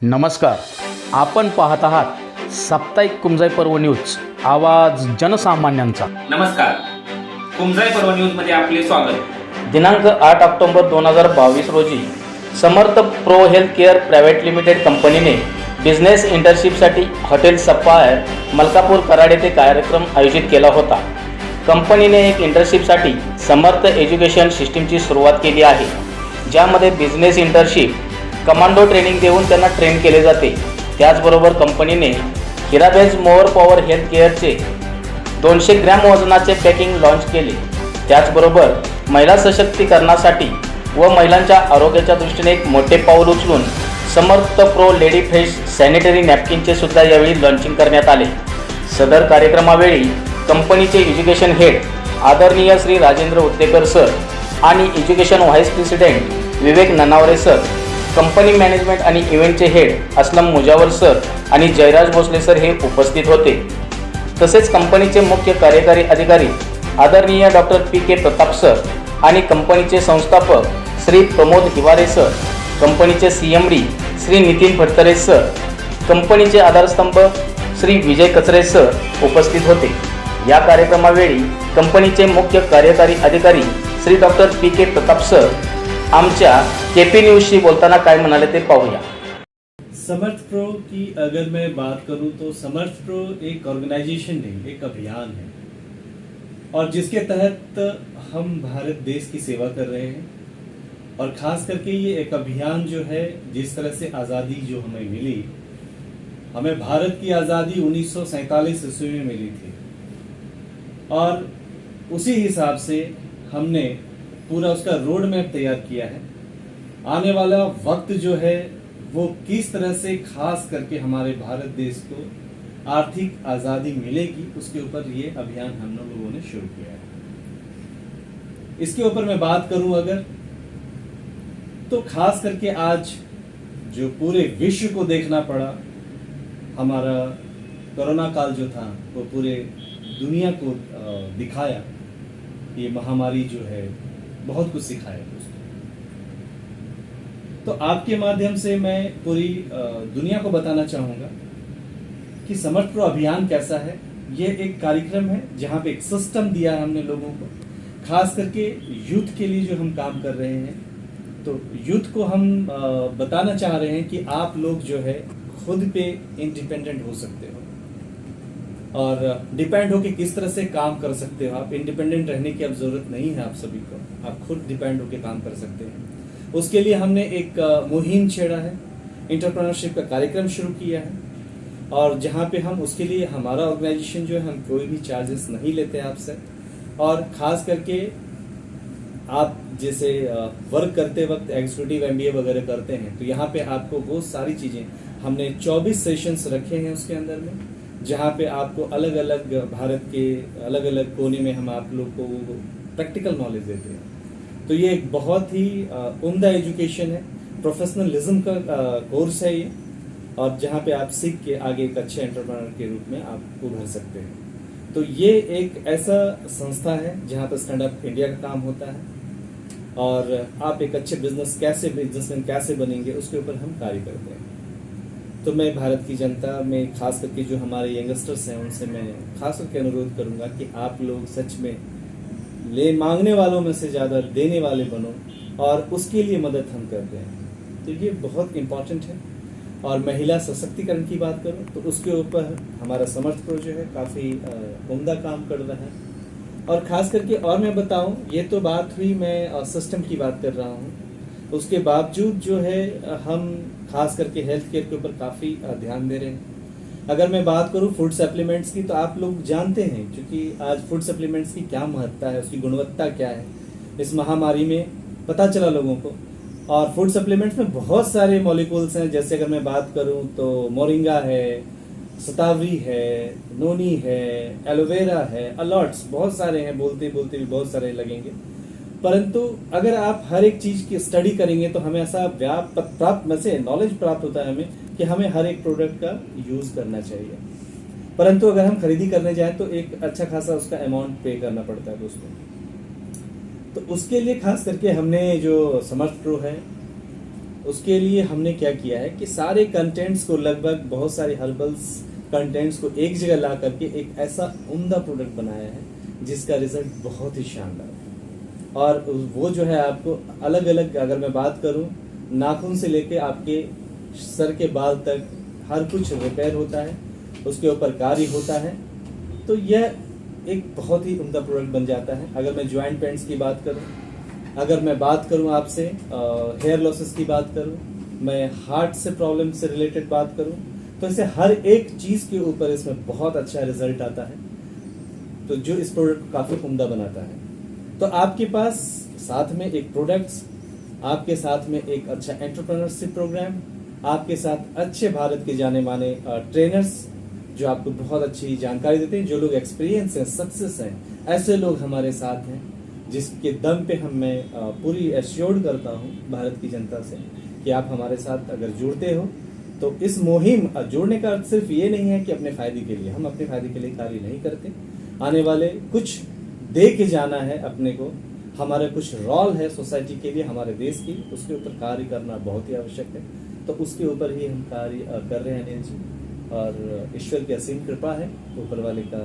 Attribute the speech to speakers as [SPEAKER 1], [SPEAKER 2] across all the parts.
[SPEAKER 1] नमस्कार. आपण पाहत आहात साप्ताहिक कुमजाई पर्व न्यूज, आवाज जनसामान्यांचा.
[SPEAKER 2] नमस्कार. कुमजाई पर्व न्यूज मध्ये आपले स्वागत.
[SPEAKER 1] दिनांक 8 ऑक्टोबर 2022 रोजी Samarth pro health care private limited कंपनीने बिझनेस इंटर्नशिपसाठी हॉटेल सप्पायर मलकापूर कराड येथे कार्यक्रम आयोजित केला होता. कंपनीने एक इंटर्नशिपसाठी समर्थ एज्युकेशन सिस्टीमची सुरुवात केली आहे, ज्यामध्ये बिझनेस इंटर्नशिप कमांडो ट्रेनिंग देऊन त्यांना ट्रेन केले जाते. त्याचबरोबर कंपनीने हिराबेज मोअर पॉवर हेल्थ केअरचे 200 ग्रॅम वजनाचे पॅकिंग लॉन्च केले. त्याचबरोबर महिला सशक्तीकरणासाठी व महिलांच्या आरोग्याच्या दृष्टीने एक मोठे पाऊल उचलून समर्थ प्रो लेडी फ्रेश सॅनिटरी नॅपकिनचे सुद्धा यावेळी लॉन्चिंग करण्यात आले. सदर कार्यक्रमावेळी कंपनीचे एज्युकेशन हेड आदरणीय श्री राजेंद्र उत्तेकर सर आणि एज्युकेशन व्हाईस प्रेसिडेंट विवेक ननावरे सर, कंपनी मॅनेजमेंट आणि इव्हेंटचे हेड असलम मुजावर सर आणि जयराज भोसले सर हे उपस्थित होते. तसेच कंपनीचे मुख्य कार्यकारी अधिकारी आदरणीय डॉक्टर PK प्रताप सर आणि कंपनीचे संस्थापक श्री प्रमोद हिवारे सर, कंपनीचे CMD श्री नितीन फडतरे सर, कंपनीचे आधारस्तंभ श्री विजय कचरे सर उपस्थित होते. या कार्यक्रमावेळी कंपनीचे मुख्य कार्यकारी अधिकारी Shri doctor PK Pratap sir आमच्या KP न्यूजशी बोलताना काय म्हणाले ते पाहूया.
[SPEAKER 3] समर्थ प्रो की अगर मैं बात करूं तो समर्थ प्रो एक ऑर्गेनाइजेशन नहीं, एक अभियान है और जिसके तहत हम भारत देश की सेवा कर रहे हैं. और खास करके ये एक अभियान जो है, जिस तरह से आज़ादी जो हमें मिली, हमें भारत की आज़ादी 1947 ईस्वी में मिली थी और उसी हिसाब से हमने पूरा उसका रोड मैप तैयार किया है. आने वाला वक्त जो है वो किस तरह से खास करके हमारे भारत देश को आर्थिक आज़ादी मिलेगी, उसके ऊपर ये अभियान हम लोगों ने शुरू किया है. इसके ऊपर मैं बात करूं अगर, तो खास करके आज जो पूरे विश्व को देखना पड़ा, हमारा कोरोना काल जो था वो पूरे दुनिया को दिखाया. ये महामारी जो है बहुत कुछ सिखाया उसको. तो आपके माध्यम से मैं पूरी दुनिया को बताना चाहूंगा कि समर्थ प्रो अभियान कैसा है. ये एक कार्यक्रम है जहां पे एक सिस्टम दिया है हमने लोगों को, खास करके यूथ के लिए जो हम काम कर रहे हैं. तो यूथ को हम बताना चाह रहे हैं कि आप लोग जो है खुद पे इंडिपेंडेंट हो सकते हो और डिपेंड होके किस तरह से काम कर सकते हो. आप इंडिपेंडेंट रहने की अब जरूरत नहीं है, आप सभी को आप खुद डिपेंड होके काम कर सकते हैं. उसके लिए हमने एक मुहिम छेड़ा है, एंटरप्रेन्योरशिप का कार्यक्रम शुरू किया है और जहाँ पे हम उसके लिए हमारा ऑर्गेनाइजेशन जो है, हम कोई भी चार्जेस नहीं लेते आपसे. और ख़ास करके आप जैसे वर्क करते वक्त एग्जीक्यूटिव MBA वगैरह करते हैं, तो यहाँ पे आपको वो सारी चीज़ें हमने 24 सेशंस रखे हैं उसके अंदर में, जहाँ पे आपको अलग अलग भारत के अलग अलग कोने में हम आप लोग को प्रैक्टिकल नॉलेज देते हैं. तो ये एक बहुत ही उम्दा एजुकेशन है, प्रोफेशनलिज्म का कोर्स है ये, और जहाँ पे आप सीख के आगे एक अच्छे एंटरप्रेन्योर के रूप में आप उभर सकते हैं. तो ये एक ऐसा संस्था है जहाँ पर स्टैंड अप इंडिया का काम होता है और आप एक अच्छे बिजनेसमैन कैसे बनेंगे उसके ऊपर हम कार्य करते हैं. तो मैं भारत की जनता में खास करके जो हमारे यंगस्टर्स हैं उनसे मैं खास करके अनुरोध करूंगा कि आप लोग सच में मांगने वालों में से ज़्यादा देने वाले बनो और उसके लिए मदद हम कर रहे हैं. तो ये बहुत इम्पॉर्टेंट है. और महिला सशक्तिकरण की बात करूं तो उसके ऊपर हमारा समर्थ प्रो जो है काफ़ी उम्दा काम कर रहा है. और ख़ास करके और मैं बताऊं, ये तो बात हुई मैं सिस्टम की बात कर रहा हूं, उसके बावजूद जो है हम खास करके हेल्थ केयर के ऊपर काफ़ी ध्यान दे रहे हैं. अगर मैं बात करूं फूड सप्लीमेंट्स की, तो आप लोग जानते हैं क्योंकि आज फूड सप्लीमेंट्स की क्या महत्ता है, उसकी गुणवत्ता क्या है, इस महामारी में पता चला लोगों को. और फूड सप्लीमेंट्स में बहुत सारे मॉलिक्यूल्स हैं. जैसे अगर मैं बात करूं तो मोरिंगा है, शतावरी है, नोनी है, एलोवेरा है, अलॉट्स बहुत सारे हैं. बोलते बोलते भी बहुत सारे लगेंगे, परंतु अगर आप हर एक चीज की स्टडी करेंगे तो हमें ऐसा नॉलेज प्राप्त होता है हमें कि हमें हर एक प्रोडक्ट का यूज करना चाहिए. परंतु अगर हम खरीदी करने जाएं तो एक अच्छा खासा उसका अमाउंट पे करना पड़ता है दोस्तों. तो उसके लिए खास करके हमने जो समर्थ प्रो है उसके लिए हमने क्या किया है कि सारे कंटेंट्स को, लगभग बहुत सारे हर्बल्स कंटेंट्स को एक जगह ला करके एक ऐसा उम्दा प्रोडक्ट बनाया है जिसका रिजल्ट बहुत ही शानदार है। और वो जो है आपको अलग अलग, अगर मैं बात करूं, नाखून से लेके आपके सर के बाल तक हर कुछ रिपेयर होता है, उसके ऊपर कार्य होता है। तो यह एक बहुत ही उम्दा प्रोडक्ट बन जाता है। अगर मैं जॉइंट पेन्स की बात करूं, अगर मैं बात करूं आपसे हेयर लॉसेस की बात करूं, मैं हार्ट से प्रॉब्लम से रिलेटेड बात करूं, तो इसे हर एक चीज़ के ऊपर इसमें बहुत अच्छा रिजल्ट आता है, तो जो इस प्रोडक्ट को काफ़ी उम्दा बनाता है। तो आपके पास साथ में एक प्रोडक्ट्स, आपके साथ में एक अच्छा एंटरप्रेन्योरशिप प्रोग्राम, आपके साथ अच्छे भारत के जाने माने ट्रेनर्स जो आपको बहुत अच्छी जानकारी देते हैं, जो लोग एक्सपीरियंस हैं, सक्सेस हैं, ऐसे लोग हमारे साथ हैं, जिसके दम पे मैं पूरी एश्योर्ड करता हूँ भारत की जनता से कि आप हमारे साथ अगर जुड़ते हो तो इस मुहिम जोड़ने का अर्थ सिर्फ ये नहीं है कि अपने फायदे के लिए, हम अपने फायदे के लिए कार्य नहीं करते। आने वाले कुछ दे के जाना है अपने को, हमारा कुछ रोल है सोसाइटी के लिए, हमारे देश की, उसके ऊपर कार्य करना बहुत ही आवश्यक है। तो उसके ऊपर ही हम कार्य कर रहे हैं अनिल जी, और ईश्वर की असीम कृपा है, ऊपर वाले का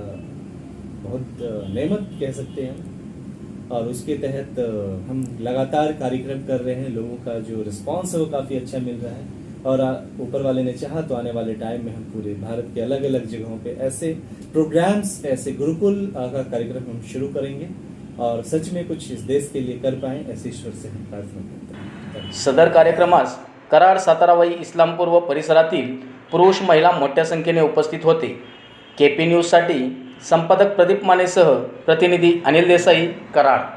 [SPEAKER 3] बहुत नेमत कह सकते हैं, और उसके तहत हम लगातार कार्यक्रम कर रहे हैं। लोगों का जो रिस्पांस है वो काफ़ी अच्छा मिल रहा है, और ऊपर वाले ने चाहा तो आने वाले टाइम में हम पूरे भारत के अलग अलग जगहों पे ऐसे प्रोग्राम्स, ऐसे गुरुकुल का कार्यक्रम हम शुरू करेंगे, और सच में कुछ इस देश के लिए कर पाएं, ऐसे ईश्वर से हम प्रार्थना करते हैं।
[SPEAKER 1] सदर कार्यक्रमास कराड, सातारावाई, इस्लामपूर व परिसरातील पुरुष महिला मोठ्या संख्येने उपस्थित होते। केपी न्यूजसाठी संपादक प्रदीप मानेसह प्रतिनिधी अनिल देसाई, कराड।